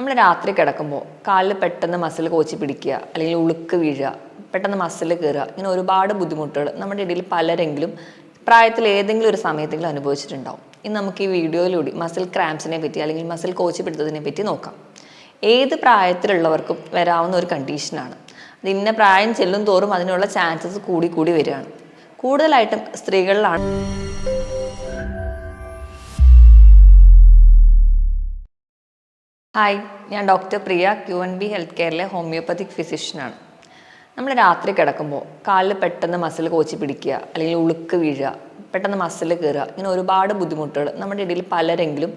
നമ്മൾ രാത്രി കിടക്കുമ്പോൾ കാലിൽ പെട്ടെന്ന് മസിൽ കോച്ചി പിടിക്കുക, അല്ലെങ്കിൽ ഉളുക്ക് വീഴുക, പെട്ടെന്ന് മസിൽ കയറുക, ഇങ്ങനെ ഒരുപാട് ബുദ്ധിമുട്ടുകൾ നമ്മുടെ ഇടയിൽ പലരെങ്കിലും പ്രായത്തിൽ ഏതെങ്കിലും ഒരു സമയത്തെങ്കിലും അനുഭവിച്ചിട്ടുണ്ടാവും. ഇന്ന് നമുക്ക് ഈ വീഡിയോയിലൂടെ മസിൽ ക്രാംസിനെ പറ്റി അല്ലെങ്കിൽ മസിൽ കോച്ചി പിടുത്തതിനെ പറ്റി നോക്കാം. ഏത് പ്രായത്തിലുള്ളവർക്കും വരാവുന്ന ഒരു കണ്ടീഷനാണ്. അത് ഇന്ന പ്രായം ചെല്ലും തോറും അതിനുള്ള ചാൻസസ് കൂടി കൂടി വരികയാണ്. കൂടുതലായിട്ടും സ്ത്രീകളിലാണ്. ഹായ്, ഞാൻ ഡോക്ടർ പ്രിയ, QNB ഹെൽത്ത് കെയറിലെ ഹോമിയോപ്പത്തിക് ഫിസിഷ്യനാണ്. നമ്മൾ രാത്രി കിടക്കുമ്പോൾ കാലിൽ പെട്ടെന്ന് മസിൽ കോച്ചി പിടിക്കുക, അല്ലെങ്കിൽ ഉളുക്ക് വീഴുക, പെട്ടെന്ന് മസിൽ കയറുക, ഇങ്ങനെ ഒരുപാട് ബുദ്ധിമുട്ടുകൾ നമ്മുടെ ഇടയിൽ പലരെങ്കിലും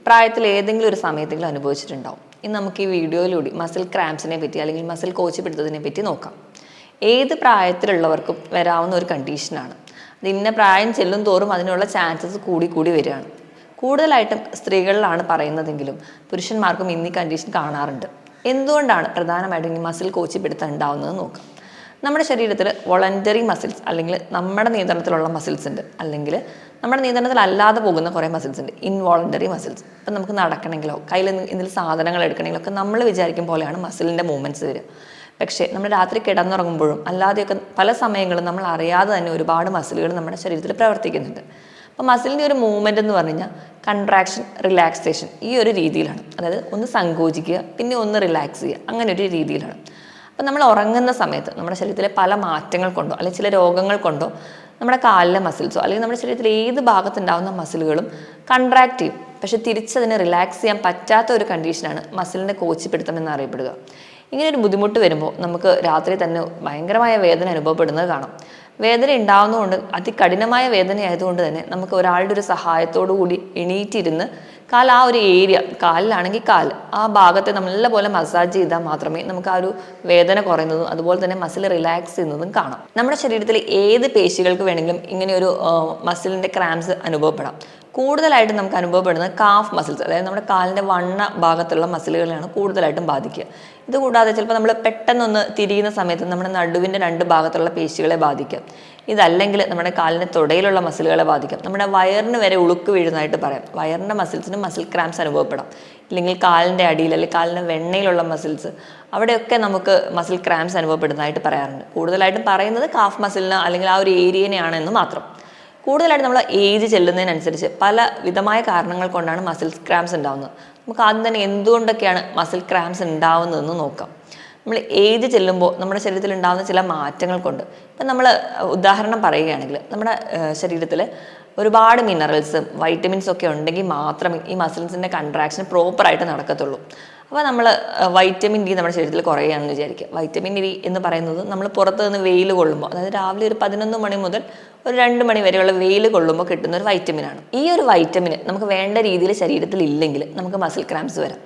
പ്രായത്തിൽ ഏതെങ്കിലും ഒരു സമയത്തെങ്കിലും അനുഭവിച്ചിട്ടുണ്ടാവും. ഇന്ന് നമുക്ക് ഈ വീഡിയോയിലൂടെ മസിൽ ക്രാംസിനെ പറ്റി അല്ലെങ്കിൽ മസിൽ കോച്ചി പിടുത്തതിനെ പറ്റി നോക്കാം. ഏത് പ്രായത്തിലുള്ളവർക്കും വരാവുന്ന ഒരു കണ്ടീഷനാണ്. അത് ഇന്ന പ്രായം ചെല്ലും തോറും അതിനുള്ള ചാൻസസ് കൂടി കൂടി വരികയാണ്. കൂടുതലായിട്ടും സ്ത്രീകളിലാണ് പറയുന്നതെങ്കിലും പുരുഷന്മാർക്കും ഇന്ന് ഈ കണ്ടീഷൻ കാണാറുണ്ട്. എന്തുകൊണ്ടാണ് പ്രധാനമായിട്ടും ഈ മസിൽ കോച്ചി പിടുത്തം ഉണ്ടാവുന്നത് നോക്കാം. നമ്മുടെ ശരീരത്തിൽ വോളണ്ടറി മസിൽസ് അല്ലെങ്കിൽ നമ്മുടെ നിയന്ത്രണത്തിലുള്ള മസിൽസ് ഉണ്ട്, അല്ലെങ്കിൽ നമ്മുടെ നിയന്ത്രണത്തിലല്ലാതെ പോകുന്ന കുറേ മസിൽസ് ഉണ്ട്, ഇൻവോളണ്ടറി മസിൽസ്. ഇപ്പം നമുക്ക് നടക്കണമെങ്കിലോ കയ്യിൽ എന്തെങ്കിലും സാധനങ്ങൾ എടുക്കണമെങ്കിലോ ഒക്കെ നമ്മൾ വിചാരിക്കും പോലെയാണ് മസിലിൻ്റെ മൂവ്മെൻറ്റ്സ് വരിക. പക്ഷേ നമ്മൾ രാത്രി കിടന്നുറങ്ങുമ്പോഴും അല്ലാതെയൊക്കെ പല സമയങ്ങളും നമ്മൾ അറിയാതെ തന്നെ ഒരുപാട് മസിലുകൾ നമ്മുടെ ശരീരത്തിൽ പ്രവർത്തിക്കുന്നുണ്ട്. അപ്പോൾ മസിലിൻ്റെ ഒരു മൂവ്മെൻറ്റ് എന്ന് പറഞ്ഞു കഴിഞ്ഞാൽ കൺട്രാക്ഷൻ, റിലാക്സേഷൻ, ഈ ഒരു രീതിയിലാണ്. അതായത് ഒന്ന് സങ്കോചിക്കുക, പിന്നെ ഒന്ന് റിലാക്സ് ചെയ്യുക, അങ്ങനെ ഒരു രീതിയിലാണ്. അപ്പോൾ നമ്മൾ ഉറങ്ങുന്ന സമയത്ത് നമ്മുടെ ശരീരത്തിലെ പല മാറ്റങ്ങൾ കൊണ്ടോ അല്ലെങ്കിൽ ചില രോഗങ്ങൾ കൊണ്ടോ നമ്മുടെ കാലിലെ മസിൽസോ അല്ലെങ്കിൽ നമ്മുടെ ശരീരത്തിൽ ഏത് ഭാഗത്തുണ്ടാകുന്ന മസിലുകളും കൺട്രാക്ട് ചെയ്യും. പക്ഷെ തിരിച്ചതിനെ റിലാക്സ് ചെയ്യാൻ പറ്റാത്ത ഒരു കണ്ടീഷനാണ് മസിലിൻ്റെ കോച്ചിപ്പിടുത്തം എന്നറിയപ്പെടുക. ഇങ്ങനെ ഒരു ബുദ്ധിമുട്ട് വരുമ്പോൾ നമുക്ക് രാത്രി തന്നെ ഭയങ്കരമായ വേദന അനുഭവപ്പെടുന്നത് കാണാം. വേദന ഉണ്ടാവുന്നതുകൊണ്ട്, അതികഠിനമായ വേദന ആയതുകൊണ്ട് തന്നെ നമുക്ക് ഒരാളുടെ ഒരു സഹായത്തോടു കൂടി എണീറ്റിരുന്ന് ആ ഒരു ഏരിയ, കാലിലാണെങ്കിൽ ആ ഭാഗത്തെ നല്ലപോലെ മസാജ് ചെയ്താൽ മാത്രമേ നമുക്ക് ആ ഒരു വേദന കുറയുന്നതും അതുപോലെ തന്നെ മസിൽ റിലാക്സ് ചെയ്യുന്നതും കാണാം. നമ്മുടെ ശരീരത്തിൽ ഏത് പേശികൾക്ക് വേണമെങ്കിലും ഇങ്ങനെ ഒരു മസിലിൻ്റെ ക്രാംസ് അനുഭവപ്പെടാം. കൂടുതലായിട്ട് നമുക്ക് അനുഭവപ്പെടുന്നത് കാഫ് മസിൽസ്, അതായത് നമ്മുടെ കാലിൻ്റെ വണ്ണ ഭാഗത്തുള്ള മസിലുകളാണ് കൂടുതലായിട്ടും ബാധിക്കുക. ഇതുകൂടാതെ ചിലപ്പോൾ നമ്മൾ പെട്ടെന്നൊന്ന് തിരിയുന്ന സമയത്ത് നമ്മുടെ നടുവിൻ്റെ രണ്ട് ഭാഗത്തുള്ള പേശികളെ ബാധിക്കാം. ഇതല്ലെങ്കിൽ നമ്മുടെ കാലിൻ്റെ തുടയിലുള്ള മസിലുകളെ ബാധിക്കാം. നമ്മുടെ വയറിന് വരെ ഉളുക്ക് വീഴുന്നതായിട്ട് പറയാം. വയറിൻ്റെ മസിൽസിന് മസിൽ ക്രാംസ് അനുഭവപ്പെടാം. ഇല്ലെങ്കിൽ കാലിൻ്റെ അടിയിൽ അല്ലെങ്കിൽ കാലിൻ്റെ വെണ്ണയിലുള്ള മസിൽസ്, അവിടെയൊക്കെ നമുക്ക് മസിൽ ക്രാംസ് അനുഭവപ്പെടുന്നതായിട്ട് പറയാറുണ്ട്. കൂടുതലായിട്ടും പറയുന്നത് കാഫ് മസിലിന് അല്ലെങ്കിൽ ആ ഒരു ഏരിയനെയാണെന്ന് മാത്രം. കൂടുതലായിട്ട് നമ്മൾ ഏജ് ചെല്ലുന്നതിനനുസരിച്ച് പല വിധമായ കാരണങ്ങൾ കൊണ്ടാണ് മസിൽ ക്രാംസ് ഉണ്ടാകുന്നത്. നമുക്ക് ആദ്യം തന്നെ എന്തുകൊണ്ടൊക്കെയാണ് മസിൽ ക്രാംസ് ഉണ്ടാവുന്നതെന്ന് നോക്കാം. നമ്മൾ ഏജ് ചെല്ലുമ്പോൾ നമ്മുടെ ശരീരത്തിൽ ഉണ്ടാകുന്ന ചില മാറ്റങ്ങൾ കൊണ്ട്, ഇപ്പം നമ്മൾ ഉദാഹരണം പറയുകയാണെങ്കിൽ നമ്മുടെ ശരീരത്തിൽ ഒരുപാട് മിനറൽസും വൈറ്റമിൻസും ഒക്കെ ഉണ്ടെങ്കിൽ മാത്രമേ ഈ മസിൽസിൻ്റെ കൺട്രാക്ഷൻ പ്രോപ്പറായിട്ട് നടക്കത്തുള്ളൂ. അപ്പോൾ നമ്മൾ വൈറ്റമിൻ ഡി നമ്മുടെ ശരീരത്തിൽ കുറയുകയാണെന്ന് വിചാരിക്കുക. വൈറ്റമിൻ ഡി എന്ന് പറയുന്നത് നമ്മൾ പുറത്ത് നിന്ന് വെയിൽ കൊള്ളുമ്പോൾ, അതായത് രാവിലെ ഒരു 11 മണി മുതൽ ഒരു 2 മണി വരെയുള്ള വെയിൽ കൊള്ളുമ്പോൾ കിട്ടുന്ന ഒരു വൈറ്റമിനാണ്. ഈ ഒരു വൈറ്റമിന് നമുക്ക് വേണ്ട രീതിയിൽ ശരീരത്തിൽ ഇല്ലെങ്കിൽ നമുക്ക് മസിൽ ക്രാംസ് വരാം.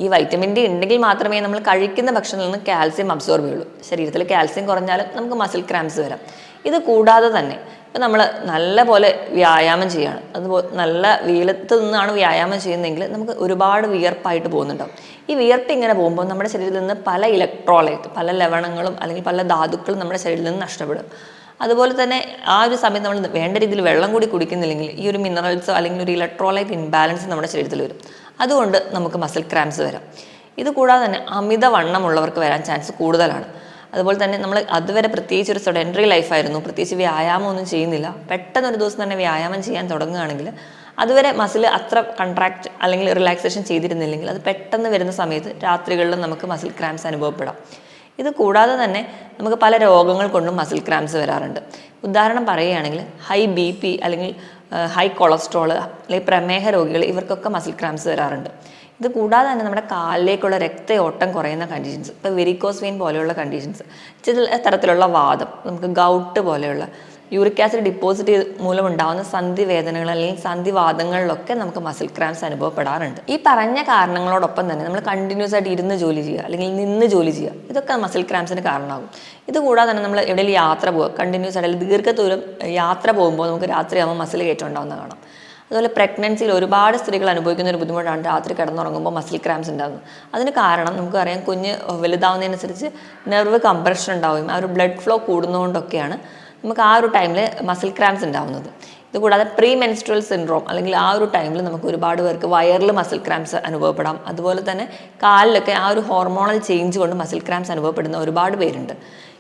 ഈ വൈറ്റമിൻ ഡി ഉണ്ടെങ്കിൽ മാത്രമേ നമ്മൾ കഴിക്കുന്ന ഭക്ഷണത്തിൽ നിന്ന് കാൽസ്യം അബ്സോർബ് ചെയ്യുള്ളൂ. ശരീരത്തിൽ കാൽസ്യം കുറഞ്ഞാലും നമുക്ക് മസിൽ ക്രാംസ് വരാം. ഇത് കൂടാതെ തന്നെ ഇപ്പം നമ്മൾ നല്ല പോലെ വ്യായാമം ചെയ്യുകയാണ്, അതുപോലെ നല്ല വെയിലത്ത് നിന്നാണ് വ്യായാമം ചെയ്യുന്നതെങ്കിൽ നമുക്ക് ഒരുപാട് വിയർപ്പായിട്ട് പോകുന്നുണ്ടാവും. ഈ വിയർപ്പ് ഇങ്ങനെ പോകുമ്പോൾ നമ്മുടെ ശരീരത്തിൽ നിന്ന് പല ഇലക്ട്രോലൈറ്റ്, പല ലവണങ്ങളും അല്ലെങ്കിൽ പല ധാതുക്കളും നമ്മുടെ ശരീരത്തിൽ നിന്ന് നഷ്ടപ്പെടും. അതുപോലെ തന്നെ ആ ഒരു സമയത്ത് നമ്മൾ വേണ്ട രീതിയിൽ വെള്ളം കൂടി കുടിക്കുന്നില്ലെങ്കിൽ ഈ ഒരു മിനറൽസോ അല്ലെങ്കിൽ ഒരു ഇലക്ട്രോലൈറ്റ് ഇൻബാലൻസ് നമ്മുടെ ശരീരത്തിൽ വരും. അതുകൊണ്ട് നമുക്ക് മസിൽ ക്രാംസ് വരാം. ഇത് കൂടാതെ തന്നെ അമിതവണ്ണമുള്ളവർക്ക് വരാൻ ചാൻസ് കൂടുതലാണ്. അതുപോലെ തന്നെ നമ്മൾ അതുവരെ പ്രത്യേകിച്ച് ഒരു സെഡൻറ്ററി ലൈഫായിരുന്നു, പ്രത്യേകിച്ച് വ്യായാമം ഒന്നും ചെയ്യുന്നില്ല, പെട്ടെന്ന് ഒരു ദിവസം തന്നെ വ്യായാമം ചെയ്യാൻ തുടങ്ങുകയാണെങ്കിൽ അതുവരെ മസിൽ അത്ര കൺട്രാക്ട് അല്ലെങ്കിൽ റിലാക്സേഷൻ ചെയ്തിരുന്നില്ലെങ്കിൽ അത് പെട്ടെന്ന് വരുന്ന സമയത്ത് രാത്രികളിലും നമുക്ക് മസിൽ ക്രാംസ് അനുഭവപ്പെടാം. ഇത് കൂടാതെ തന്നെ നമുക്ക് പല രോഗങ്ങൾ കൊണ്ടും മസിൽ ക്രാംസ് വരാറുണ്ട്. ഉദാഹരണം പറയുകയാണെങ്കിൽ ഹൈ BP അല്ലെങ്കിൽ ഹൈ കൊളസ്ട്രോൾ അല്ലെങ്കിൽ പ്രമേഹ രോഗികൾ, ഇവർക്കൊക്കെ മസിൽ ക്രാംസ് വരാറുണ്ട്. ഇത് കൂടാതെ തന്നെ നമ്മുടെ കാലിലേക്കുള്ള രക്തയോട്ടം കുറയുന്ന കണ്ടീഷൻസ്, ഇപ്പോൾ വെരിക്കോസ് വെയിൻ പോലെയുള്ള കണ്ടീഷൻസ്, ചില തരത്തിലുള്ള വാദം, നമുക്ക് ഗൗട്ട് പോലെയുള്ള യൂറിക് ആസിഡ് ഡിപ്പോസിറ്റ് മൂലം ഉണ്ടാകുന്ന സന്ധിവേദനകൾ അല്ലെങ്കിൽ സന്ധിവാദങ്ങളിലൊക്കെ നമുക്ക് മസിൽ ക്രാംസ് അനുഭവപ്പെടാറുണ്ട്. ഈ പറഞ്ഞ കാരണങ്ങളോടൊപ്പം തന്നെ നമ്മൾ കണ്ടിന്യൂസ് ആയിട്ട് ഇരുന്ന് ജോലി ചെയ്യുക അല്ലെങ്കിൽ നിന്ന് ജോലി ചെയ്യുക, ഇതൊക്കെ മസിൽ ക്രാംസിന് കാരണമാകും. ഇത് കൂടാതെ തന്നെ നമ്മൾ എവിടെയെങ്കിലും യാത്ര പോവുക, കണ്ടിന്യൂസ് ആയിട്ട് ദീർഘദൂരം യാത്ര പോകുമ്പോൾ നമുക്ക് രാത്രിയാകുമ്പോൾ മസിൽ കയറ്റം ഉണ്ടാകുന്ന കാണാം. അതുപോലെ പ്രഗ്നൻസിയിൽ ഒരുപാട് സ്ത്രീകൾ അനുഭവിക്കുന്ന ഒരു ബുദ്ധിമുട്ടാണ് രാത്രി കിടന്നുറങ്ങുമ്പോൾ മസിൽ ക്രാംസ് ഉണ്ടാകുന്നത്. അതിന് കാരണം നമുക്കറിയാം, കുഞ്ഞ് വലുതാവുന്നതിനനുസരിച്ച് നെർവ് കംപ്രഷൻ ഉണ്ടാവുകയും ആ ഒരു ബ്ലഡ് ഫ്ലോ കൂടുന്നതുകൊണ്ടൊക്കെയാണ് നമുക്ക് ആ ഒരു ടൈമിൽ മസിൽ ക്രാംസ് ഉണ്ടാവുന്നത്. ഇതുകൂടാതെ പ്രീ മെൻസ്ട്രൽ സിൻഡ്രോം അല്ലെങ്കിൽ ആ ഒരു ടൈമിൽ നമുക്ക് ഒരുപാട് പേർക്ക് വയറിൽ മസിൽ ക്രാംസ് അനുഭവപ്പെടാം. അതുപോലെ തന്നെ കാലിലൊക്കെ ആ ഒരു ഹോർമോണൽ ചേഞ്ച് കൊണ്ട് മസിൽ ക്രാംസ് അനുഭവപ്പെടുന്ന ഒരുപാട് പേരുണ്ട്.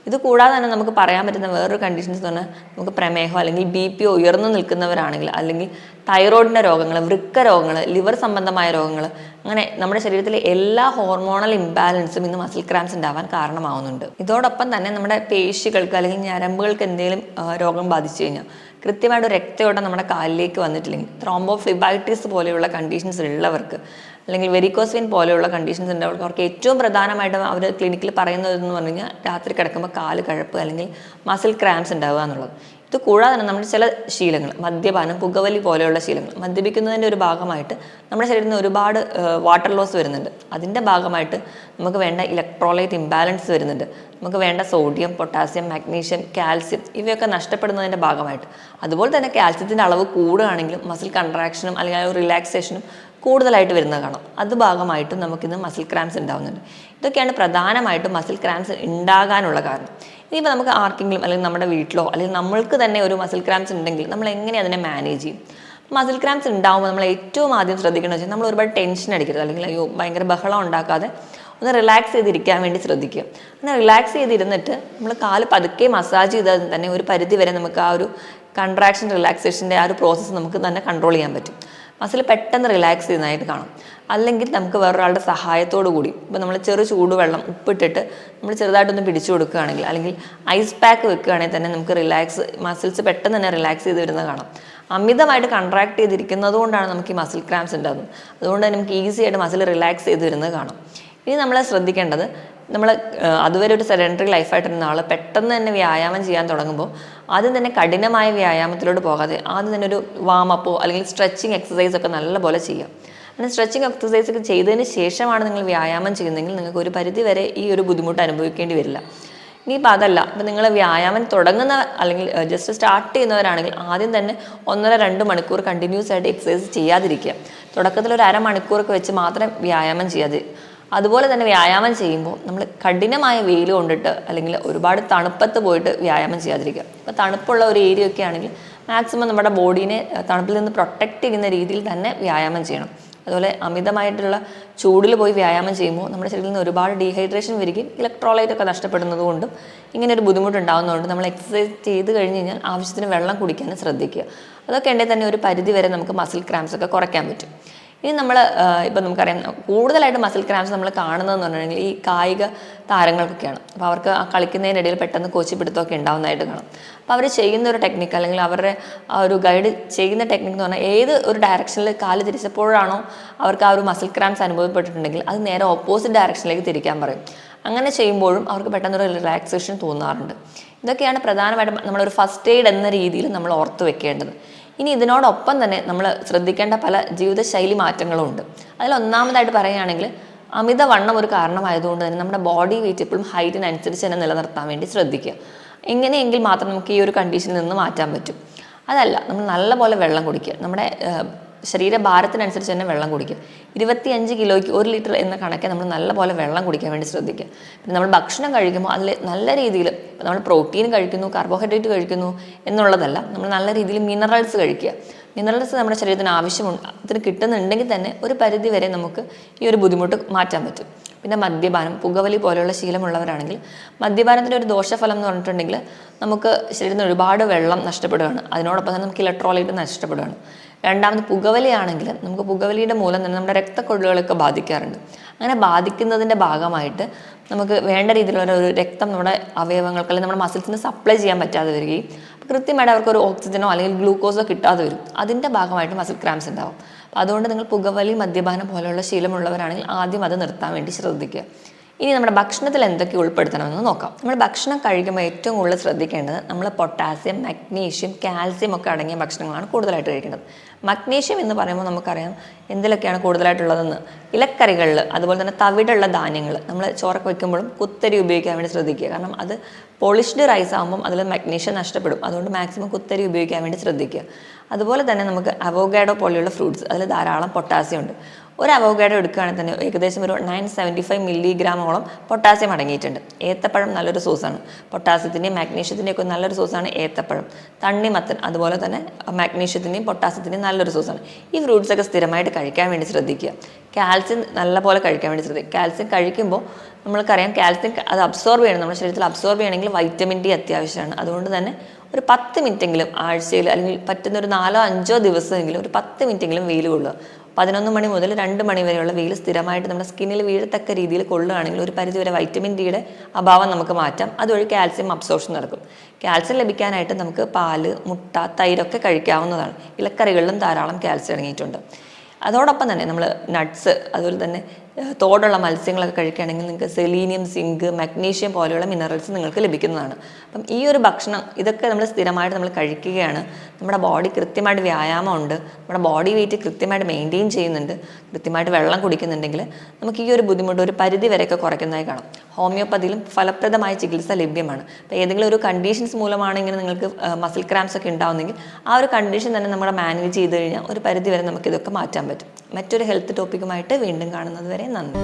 ഇത് കൂടാതെ തന്നെ നമുക്ക് പറയാൻ പറ്റുന്ന വേറൊരു കണ്ടീഷൻസ് എന്ന് പറഞ്ഞാൽ നമുക്ക് പ്രമേഹം അല്ലെങ്കിൽ BP ഉയർന്നു നിൽക്കുന്നവരാണെങ്കിൽ, അല്ലെങ്കിൽ തൈറോയിഡിൻ്റെ രോഗങ്ങൾ, വൃക്ക രോഗങ്ങൾ, ലിവർ സംബന്ധമായ രോഗങ്ങൾ, അങ്ങനെ നമ്മുടെ ശരീരത്തിലെ എല്ലാ ഹോർമോണൽ ഇംബാലൻസും ഇന്ന് മസിൽ ക്രാംസ് ഉണ്ടാവാൻ കാരണമാവുന്നുണ്ട്. ഇതോടൊപ്പം തന്നെ നമ്മുടെ പേശികൾക്ക് അല്ലെങ്കിൽ ഞരമ്പുകൾക്ക് എന്തെങ്കിലും രോഗം ബാധിച്ചു കഴിഞ്ഞാൽ കൃത്യമായിട്ട് രക്തയോട്ടം നമ്മുടെ കാലിലേക്ക് വന്നിട്ടില്ലെങ്കിൽ, ത്രോംബോഫ്ലിബൈറ്റിസ് പോലെയുള്ള കണ്ടീഷൻസ് ഉള്ളവർക്ക്, അല്ലെങ്കിൽ വെരിക്കോസ് വെയിൻ പോലെയുള്ള കണ്ടീഷൻസ് ഉള്ളവർക്ക്, അവർക്ക് ഏറ്റവും പ്രധാനമായിട്ടും അവർ ക്ലിനിക്കിൽ പറയുന്നതെന്ന് പറഞ്ഞു കഴിഞ്ഞാൽ രാത്രി കിടക്കുമ്പോൾ കാല് കഴപ്പ് അല്ലെങ്കിൽ മസിൽ ക്രാംസ് ഉണ്ടാവുക എന്നുള്ളത്. ഇത് കൂടാതെ തന്നെ നമ്മുടെ ചില ശീലങ്ങൾ, മദ്യപാനം, പുകവലി പോലെയുള്ള ശീലങ്ങൾ, മദ്യപിക്കുന്നതിൻ്റെ ഒരു ഭാഗമായിട്ട് നമ്മുടെ ശരീരത്തിൽ നിന്ന് ഒരുപാട് വാട്ടർ ലോസ് വരുന്നുണ്ട്. അതിൻ്റെ ഭാഗമായിട്ട് നമുക്ക് വേണ്ട ഇലക്ട്രോലൈറ്റ് ഇംബാലൻസ് വരുന്നുണ്ട്. നമുക്ക് വേണ്ട സോഡിയം, പൊട്ടാസ്യം, മാഗ്നീഷ്യം, കാൽസ്യം ഇവയൊക്കെ നഷ്ടപ്പെടുന്നതിൻ്റെ ഭാഗമായിട്ട്. അതുപോലെ തന്നെ കാൽസ്യത്തിൻ്റെ അളവ് കൂടുകയാണെങ്കിലും മസിൽ കൺട്രാക്ഷനും അല്ലെങ്കിൽ റിലാക്സേഷനും കൂടുതലായിട്ട് വരുന്നത് കാണാം. അത് ഭാഗമായിട്ടും നമുക്കിന്ന് മസിൽ ക്രാംസ് ഉണ്ടാകുന്നുണ്ട്. ഇതൊക്കെയാണ് പ്രധാനമായിട്ടും മസിൽ ക്രാംസ് ഉണ്ടാകാനുള്ള കാരണം. ഇനിയിപ്പോൾ നമുക്ക് ആർക്കെങ്കിലും അല്ലെങ്കിൽ നമ്മുടെ വീട്ടിലോ അല്ലെങ്കിൽ നമ്മൾക്ക് തന്നെ ഒരു മസിൽ ക്രാംസ് ഉണ്ടെങ്കിൽ നമ്മൾ എങ്ങനെ അതിനെ മാനേജ് ചെയ്യും? മസിൽ ക്രാംസ് ഉണ്ടാകുമ്പോൾ നമ്മൾ ഏറ്റവും ആദ്യം ശ്രദ്ധിക്കേണ്ടത് വെച്ചാൽ നമ്മൾ ഒരുപാട് ടെൻഷൻ അടിക്കരുത്, അല്ലെങ്കിൽ അയ്യോ ഭയങ്കര ബഹളം ഉണ്ടാക്കാതെ ഒന്ന് റിലാക്സ് ചെയ്തിരിക്കാൻ വേണ്ടി ശ്രദ്ധിക്കുക. അങ്ങനെ റിലാക്സ് ചെയ്തിരുന്നിട്ട് നമ്മൾ കാല് പതുക്കെ മസാജ് ചെയ്താൽ തന്നെ ഒരു പരിധി വരെ നമുക്ക് ആ ഒരു കൺട്രാക്ഷൻ റിലാക്സേഷൻ്റെ ആ ഒരു പ്രോസസ്സ് നമുക്ക് തന്നെ കൺട്രോൾ ചെയ്യാൻ പറ്റും. മസിൽ പെട്ടെന്ന് റിലാക്സ് ചെയ്യുന്നതായിട്ട് കാണാം. അല്ലെങ്കിൽ നമുക്ക് വേറൊരാളുടെ സഹായത്തോടു കൂടി, ഇപ്പോൾ നമ്മൾ ചെറു ചൂടുവെള്ളം ഉപ്പിട്ടിട്ട് നമ്മൾ ചെറുതായിട്ടൊന്ന് പിടിച്ചു കൊടുക്കുകയാണെങ്കിൽ, അല്ലെങ്കിൽ ഐസ് പാക്ക് വെക്കുകയാണെങ്കിൽ തന്നെ നമുക്ക് മസിൽസ് പെട്ടെന്ന് തന്നെ റിലാക്സ് ചെയ്ത് വരുന്നത് കാണാം. അമിതമായിട്ട് കൺട്രാക്ട് ചെയ്തിരിക്കുന്നത് കൊണ്ടാണ് നമുക്ക് ഈ മസിൽ ക്രാംസ് ഉണ്ടാകുന്നത്. അതുകൊണ്ട് തന്നെ നമുക്ക് ഈസി ആയിട്ട് മസിൽ റിലാക്സ് ചെയ്ത് വരുന്നത് കാണാം. ഇനി നമ്മൾ ശ്രദ്ധിക്കേണ്ടത്, നമ്മൾ അതുവരെ ഒരു സെഡൻറ്ററി ലൈഫായിട്ടിരുന്ന ആൾ പെട്ടെന്ന് തന്നെ വ്യായാമം ചെയ്യാൻ തുടങ്ങുമ്പോൾ ആദ്യം തന്നെ കഠിനമായ വ്യായാമത്തിലോട്ട് പോകാതെ ആദ്യം തന്നെ ഒരു വാമപ്പോ അല്ലെങ്കിൽ സ്ട്രെച്ചിങ് എക്സസൈസ് ഒക്കെ നല്ലപോലെ ചെയ്യാം. അങ്ങനെ സ്ട്രെച്ചിങ് എക്സസൈസ് ഒക്കെ ചെയ്തതിന് ശേഷമാണ് നിങ്ങൾ വ്യായാമം ചെയ്യുന്നതെങ്കിൽ നിങ്ങൾക്ക് ഒരു പരിധി വരെ ഈ ഒരു ബുദ്ധിമുട്ട് അനുഭവിക്കേണ്ടി വരില്ല. ഇനിയിപ്പോൾ അതല്ല, ഇപ്പം നിങ്ങൾ വ്യായാമം തുടങ്ങുന്ന അല്ലെങ്കിൽ ജസ്റ്റ് സ്റ്റാർട്ട് ചെയ്യുന്നവരാണെങ്കിൽ ആദ്യം തന്നെ 1.5-2 മണിക്കൂർ കണ്ടിന്യൂസ് ആയിട്ട് എക്സസൈസ് ചെയ്യാതിരിക്കുക. തുടക്കത്തിൽ ഒരു അരമണിക്കൂറൊക്കെ വെച്ച് മാത്രം വ്യായാമം ചെയ്യാതെ. അതുപോലെ തന്നെ വ്യായാമം ചെയ്യുമ്പോൾ നമ്മൾ കഠിനമായ വെയിൽ കൊണ്ടിട്ട് അല്ലെങ്കിൽ ഒരുപാട് തണുപ്പത്ത് പോയിട്ട് വ്യായാമം ചെയ്യാതിരിക്കുക. ഇപ്പോൾ തണുപ്പുള്ള ഒരു ഏരിയ ഒക്കെ ആണെങ്കിൽ മാക്സിമം നമ്മുടെ ബോഡീനെ തണുപ്പിൽ നിന്ന് പ്രൊട്ടക്റ്റ് ചെയ്യുന്ന രീതിയിൽ തന്നെ വ്യായാമം ചെയ്യണം. അതുപോലെ അമിതമായിട്ടുള്ള ചൂടിൽ പോയി വ്യായാമം ചെയ്യുമ്പോൾ നമ്മുടെ ശരീരത്തിൽ നിന്ന് ഒരുപാട് ഡീഹൈഡ്രേഷൻ വരികയും ഇലക്ട്രോലൈറ്റ് ഒക്കെ നഷ്ടപ്പെടുന്നത് കൊണ്ടും ഇങ്ങനെ ഒരു ബുദ്ധിമുട്ടുണ്ടാകുന്നതുകൊണ്ട് നമ്മൾ എക്സസൈസ് ചെയ്ത് കഴിഞ്ഞ് കഴിഞ്ഞാൽ ആവശ്യത്തിന് വെള്ളം കുടിക്കാനും ശ്രദ്ധിക്കുക. അതൊക്കെ ഉണ്ടെങ്കിൽ തന്നെ ഒരു പരിധി വരെ നമുക്ക് മസിൽ ക്രാംസ് ഒക്കെ കുറയ്ക്കാൻ പറ്റും. ഇനി നമ്മൾ ഇപ്പം നമുക്കറിയാം കൂടുതലായിട്ട് മസിൽ ക്രാംസ് നമ്മൾ കാണുന്നതെന്ന് പറഞ്ഞിട്ടുണ്ടെങ്കിൽ ഈ കായിക താരങ്ങൾക്കൊക്കെയാണ്. അപ്പോൾ അവർക്ക് ആ കളിക്കുന്നതിനിടയിൽ പെട്ടെന്ന് കോച്ചിപ്പിടുത്തമൊക്കെ ഉണ്ടാകുന്നതായിട്ട് കാണാം. അപ്പോൾ അവർ ചെയ്യുന്ന ഒരു ടെക്നിക്ക് അല്ലെങ്കിൽ അവരുടെ ആ ഒരു ഗൈഡ് ചെയ്യുന്ന ടെക്നിക്ക് എന്ന് പറഞ്ഞാൽ ഏത് ഒരു ഡയറക്ഷനിൽ കാല് തിരിച്ചപ്പോഴാണോ അവർക്ക് ആ ഒരു മസിൽ ക്രാംസ് അനുഭവപ്പെട്ടിട്ടുണ്ടെങ്കിൽ അത് നേരെ ഓപ്പോസിറ്റ് ഡയറക്ഷനിലേക്ക് തിരിക്കാൻ പറയും. അങ്ങനെ ചെയ്യുമ്പോഴും അവർക്ക് പെട്ടെന്നൊരു റിലാക്സേഷൻ തോന്നാറുണ്ട്. ഇതൊക്കെയാണ് പ്രധാനമായിട്ടും നമ്മളൊരു ഫസ്റ്റ് എയ്ഡ് എന്ന രീതിയിൽ നമ്മൾ ഓർത്ത് വെക്കേണ്ടത്. ഇനി ഇതിനോടൊപ്പം തന്നെ നമ്മൾ ശ്രദ്ധിക്കേണ്ട പല ജീവിതശൈലി മാറ്റങ്ങളും ഉണ്ട്. അതിലൊന്നാമതായിട്ട് പറയുകയാണെങ്കിൽ അമിതവണ്ണം ഒരു കാരണമായതുകൊണ്ട് തന്നെ നമ്മുടെ ബോഡി വെയിറ്റ് എപ്പോഴും ഹൈറ്റിനനുസരിച്ച് തന്നെ നിലനിർത്താൻ വേണ്ടി ശ്രദ്ധിക്കുക. എങ്ങനെയെങ്കിൽ മാത്രം നമുക്ക് ഈ ഒരു കണ്ടീഷനിൽ നിന്ന് മാറ്റാൻ പറ്റും. അതല്ല, നമ്മൾ നല്ലപോലെ വെള്ളം കുടിക്കുക. നമ്മുടെ ശരീരഭാരത്തിനനുസരിച്ച് തന്നെ വെള്ളം കുടിക്കുക. 25 കിലോയ്ക്ക് 1 ലിറ്റർ എന്ന കണക്കെ നമ്മൾ നല്ലപോലെ വെള്ളം കുടിക്കാൻ വേണ്ടി ശ്രദ്ധിക്കുക. പിന്നെ നമ്മൾ ഭക്ഷണം കഴിക്കുമ്പോൾ അതിൽ നല്ല രീതിയിൽ നമ്മൾ പ്രോട്ടീൻ കഴിക്കുന്നു, കാർബോഹൈഡ്രേറ്റ് കഴിക്കുന്നു എന്നുള്ളതല്ല, നമ്മൾ നല്ല രീതിയിൽ മിനറൽസ് കഴിക്കുക. മിനറൽസ് നമ്മുടെ ശരീരത്തിന് ആവശ്യമുണ്ട്, അതിന് കിട്ടുന്നുണ്ടെങ്കിൽ തന്നെ ഒരു പരിധി വരെ നമുക്ക് ഈ ഒരു ബുദ്ധിമുട്ട് മാറ്റാൻ പറ്റും. പിന്നെ മദ്യപാനം, പുകവലി പോലെയുള്ള ശീലമുള്ളവരാണെങ്കിൽ മദ്യപാനത്തിൻ്റെ ഒരു ദോഷഫലം എന്ന് പറഞ്ഞിട്ടുണ്ടെങ്കിൽ നമുക്ക് ശരീരത്തിന് ഒരുപാട് വെള്ളം നഷ്ടപ്പെടുകയാണ്. അതിനോടൊപ്പം തന്നെ നമുക്ക് ഇലക്ട്രോലൈറ്റ് നഷ്ടപ്പെടുകയാണ്. രണ്ടാമത് പുകവലിയാണെങ്കിൽ നമുക്ക് പുകവലിയുടെ മൂലം തന്നെ നമ്മുടെ രക്തക്കൊഴലുകളൊക്കെ ബാധിക്കാറുണ്ട്. അങ്ങനെ ബാധിക്കുന്നതിൻ്റെ ഭാഗമായിട്ട് നമുക്ക് വേണ്ട രീതിയിലുള്ള ഒരു രക്തം നമ്മുടെ അവയവങ്ങൾക്ക് അല്ലെങ്കിൽ നമ്മുടെ മസിൽസിന് സപ്ലൈ ചെയ്യാൻ പറ്റാതെ വരികയും കൃത്യമായിട്ട് അവർക്കൊരു ഓക്സിജനോ അല്ലെങ്കിൽ ഗ്ലൂക്കോസോ കിട്ടാതെ വരും. അതിൻ്റെ ഭാഗമായിട്ട് മസിൽ ക്രാംസ് ഉണ്ടാവും. അപ്പോൾ അതുകൊണ്ട് നിങ്ങൾ പുകവലി, മദ്യപാനം പോലെയുള്ള ശീലമുള്ളവരാണെങ്കിൽ ആദ്യം അത് നിർത്താൻ വേണ്ടി ശ്രദ്ധിക്കുക. ഇനി നമ്മുടെ ഭക്ഷണത്തിൽ എന്തൊക്കെ ഉൾപ്പെടുത്തണമെന്ന് നോക്കാം. നമ്മൾ ഭക്ഷണം കഴിക്കുമ്പോൾ ഏറ്റവും കൂടുതൽ ശ്രദ്ധിക്കേണ്ടത് നമ്മൾ പൊട്ടാസ്യം, മഗ്നീഷ്യം, കാൽസ്യം ഒക്കെ അടങ്ങിയ ഭക്ഷണങ്ങളാണ് കൂടുതലായിട്ട് കഴിക്കേണ്ടത്. മഗ്നീഷ്യം എന്ന് പറയുമ്പോൾ നമുക്കറിയാം എന്തിലൊക്കെയാണ് കൂടുതലായിട്ടുള്ളതെന്ന്. ഇലക്കറികളിൽ, അതുപോലെ തന്നെ തവിടുള്ള ധാന്യങ്ങൾ, നമ്മൾ ചോറൊക്കെ വയ്ക്കുമ്പോഴും കുത്തരി ഉപയോഗിക്കാൻ വേണ്ടി ശ്രദ്ധിക്കുക. കാരണം അത് പോളിഷ്ഡ് റൈസ് ആകുമ്പം അതിൽ മഗ്നീഷ്യം നഷ്ടപ്പെടും. അതുകൊണ്ട് മാക്സിമം കുത്തരി ഉപയോഗിക്കാൻ വേണ്ടി ശ്രദ്ധിക്കുക. അതുപോലെ തന്നെ നമുക്ക് അവോക്കാഡോ പോലെയുള്ള ഫ്രൂട്ട്സ്, അതിൽ ധാരാളം പൊട്ടാസ്യം ഉണ്ട്. ഒരു അവോക്കാഡോ എടുക്കുകയാണെങ്കിൽ തന്നെ ഏകദേശം ഒരു 975 മില്ലിഗ്രാമോളം പൊട്ടാസ്യം അടങ്ങിയിട്ടുണ്ട്. ഏത്തപ്പഴം നല്ലൊരു സോഴ്സാണ്. പൊട്ടാസ്യത്തിൻ്റെയും മാഗ്നീഷ്യത്തിൻ്റെയും ഒക്കെ നല്ലൊരു സോഴ്സാണ് ഏത്തപ്പഴം. തണ്ണിമത്തൻ അതുപോലെ തന്നെ മാഗ്നീഷ്യത്തിൻ്റെയും പൊട്ടാസ്യത്തിൻ്റെയും നല്ലൊരു സോഴ്സാണ്. ഈ ഫ്രൂട്ട്സൊക്കെ സ്ഥിരമായിട്ട് കഴിക്കാൻ വേണ്ടി ശ്രദ്ധിക്കുക. കാൽസ്യം നല്ലപോലെ കഴിക്കാൻ വേണ്ടി ശ്രദ്ധിക്കുക. കാൽസ്യം കഴിക്കുമ്പോൾ നമ്മൾക്കറിയാം കാൽസ്യം അത് അബ്സോർബ് ചെയ്യണം. നമ്മുടെ ശരീരത്തിൽ അബ്സോർബ് ചെയ്യണമെങ്കിൽ വൈറ്റമിൻ ഡി അത്യാവശ്യമാണ്. അതുകൊണ്ട് തന്നെ ഒരു 10 മിനിറ്റെങ്കിലും ആഴ്ചയിൽ അല്ലെങ്കിൽ പറ്റുന്ന ഒരു 4-5 ദിവസമെങ്കിലും ഒരു 10 മിനിറ്റെങ്കിലും വെയിൽ കൊള്ളുക. 11 മണി മുതൽ 2 മണി വരെയുള്ള വെയിൽ സ്ഥിരമായിട്ട് നമ്മുടെ സ്കിന്നിൽ വീഴത്തക്ക രീതിയിൽ കൊള്ളുകയാണെങ്കിൽ ഒരു പരിധിവരെ വൈറ്റമിൻ ഡിയുടെ അഭാവം നമുക്ക് മാറ്റാം. അതുവഴി കാൽസ്യം അബ്സോർപ്ഷൻ നടക്കും. കാൽസ്യം ലഭിക്കാനായിട്ട് നമുക്ക് പാല്, മുട്ട, തൈരൊക്കെ കഴിക്കാവുന്നതാണ്. ഇലക്കറികളിലും ധാരാളം കാൽസ്യം അടങ്ങിയിട്ടുണ്ട്. അതോടൊപ്പം തന്നെ നമ്മൾ നട്ട്സ് അതുപോലെ തന്നെ തോടുള്ള മത്സ്യങ്ങളൊക്കെ കഴിക്കുകയാണെങ്കിൽ നിങ്ങൾക്ക് സെലീനിയം, സിങ്ക്, മഗ്നീഷ്യം പോലെയുള്ള മിനറൽസ് നിങ്ങൾക്ക് ലഭിക്കുന്നതാണ്. അപ്പം ഈ ഒരു ഭക്ഷണം ഇതൊക്കെ നമ്മൾ സ്ഥിരമായിട്ട് നമ്മൾ കഴിക്കുകയാണ്. നമ്മുടെ ബോഡി കൃത്യമായിട്ട് വ്യായാമമുണ്ട്, നമ്മുടെ ബോഡി വെയിറ്റ് കൃത്യമായിട്ട് മെയിൻറ്റെയിൻ ചെയ്യുന്നുണ്ട്, കൃത്യമായിട്ട് വെള്ളം കുടിക്കുന്നുണ്ടെങ്കിൽ നമുക്ക് ഈ ഒരു ബുദ്ധിമുട്ട് ഒരു പരിധി വരെയൊക്കെ കുറയ്ക്കുന്നതായി കാണാം. ഹോമിയോപ്പതിയിലും ഫലപ്രദമായ ചികിത്സ ലഭ്യമാണ്. അപ്പോൾ ഏതെങ്കിലും ഒരു കണ്ടീഷൻസ് മൂലമാണെങ്കിൽ നിങ്ങൾക്ക് മസിൽ ക്രാംസ് ഒക്കെ ഉണ്ടാവുന്നെങ്കിൽ ആ ഒരു കണ്ടീഷൻ തന്നെ നമ്മൾ മാനേജ് ചെയ്ത് കഴിഞ്ഞാൽ ഒരു പരിധി വരെ നമുക്കിതൊക്കെ മാറ്റാൻ പറ്റും. മറ്റൊരു ഹെൽത്ത് ടോപ്പിക്കുമായിട്ട് വീണ്ടും കാണുന്നത് വരെ നന്ദി.